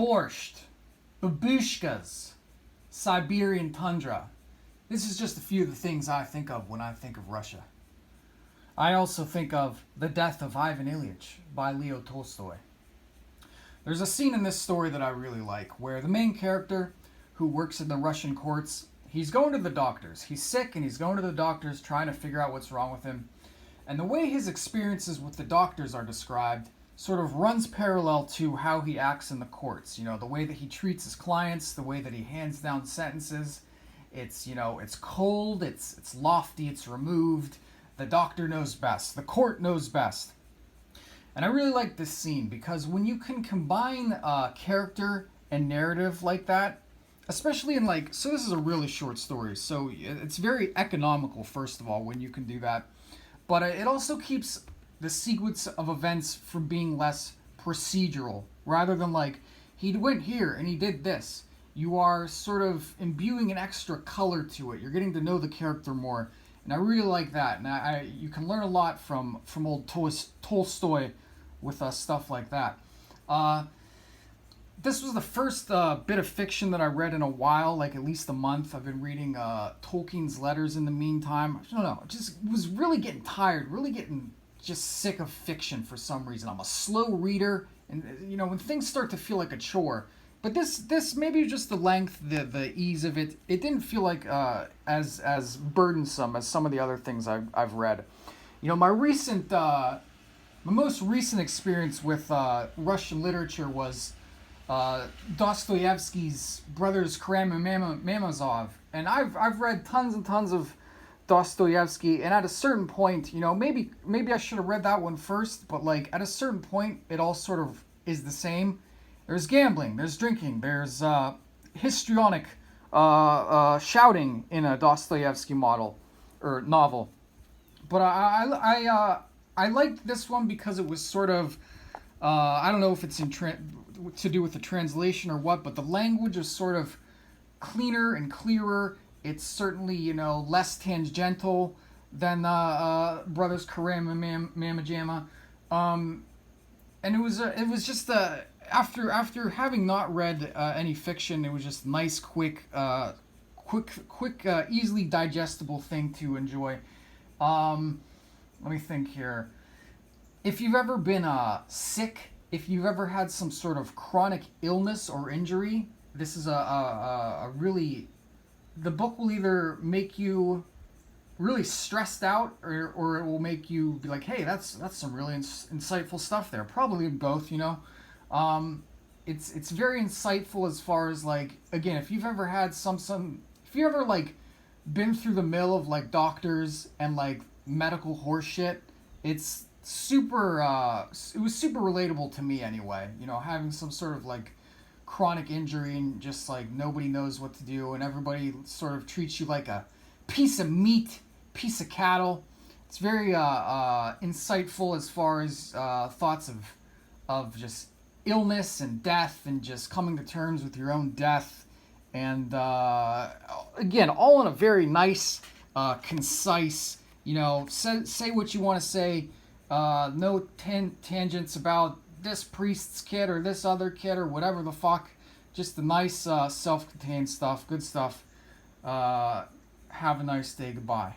borscht, babushkas, Siberian tundra. This is just a few of the things I think of when I think of Russia. I also think of The Death of Ivan Ilyich by Leo Tolstoy. There's a scene in this story that I really like where the main character who works in the Russian courts, he's going to the doctors. He's sick and he's going to the doctors trying to figure out what's wrong with him. And the way his experiences with the doctors are described sort of runs parallel to how he acts in the courts. You know, the way that he treats his clients, the way that he hands down sentences. It's, it's cold, it's lofty, it's removed. The doctor knows best. The court knows best. And I really like this scene because when you can combine character and narrative like that, especially in so this is a really short story, so it's very economical, first of all, when you can do that. But it also keeps the sequence of events from being less procedural, rather than he went here and he did this. You are sort of imbuing an extra color to it. You're getting to know the character more. And I really like that. And you can learn a lot from old Tolstoy with stuff like that. This was the first bit of fiction that I read in a while, at least a month. I've been reading Tolkien's letters in the meantime. I don't know, just was really getting tired, really getting just sick of fiction for some reason. I'm a slow reader, and when things start to feel like a chore. But this maybe just the length, the ease of it. It didn't feel like as burdensome as some of the other things I've read. My most recent experience with Russian literature was Dostoevsky's Brothers Karamazov, and I've read tons and tons of Dostoevsky, and at a certain point, maybe I should have read that one first, but at a certain point, it all sort of is the same. There's gambling, there's drinking, there's histrionic shouting in a Dostoevsky novel. But I liked this one because it was sort of, I don't know if it's to do with the translation or what, but the language is sort of cleaner and clearer. It's certainly, less tangential than Brothers Karamazov. And it was just after having not read any fiction, it was just nice, quick, easily digestible thing to enjoy. Let me think here. If you've ever been sick, if you've ever had some sort of chronic illness or injury, this is a really... The book will either make you really stressed out or it will make you be like, hey, that's some really insightful stuff there. Probably both, It's very insightful as far as again, if you've ever had if you ever been through the mill of doctors and medical horse shit, it's super it was super relatable to me anyway. Having some sort of chronic injury and just nobody knows what to do and everybody sort of treats you like a piece of meat, piece of cattle. It's very insightful as far as thoughts of just illness and death and just coming to terms with your own death. And again, all in a very nice, concise, say what you want to say. No tangents about this priest's kid or this other kid or whatever the fuck. Just the nice, self-contained stuff. Good stuff. Have a nice day. Goodbye.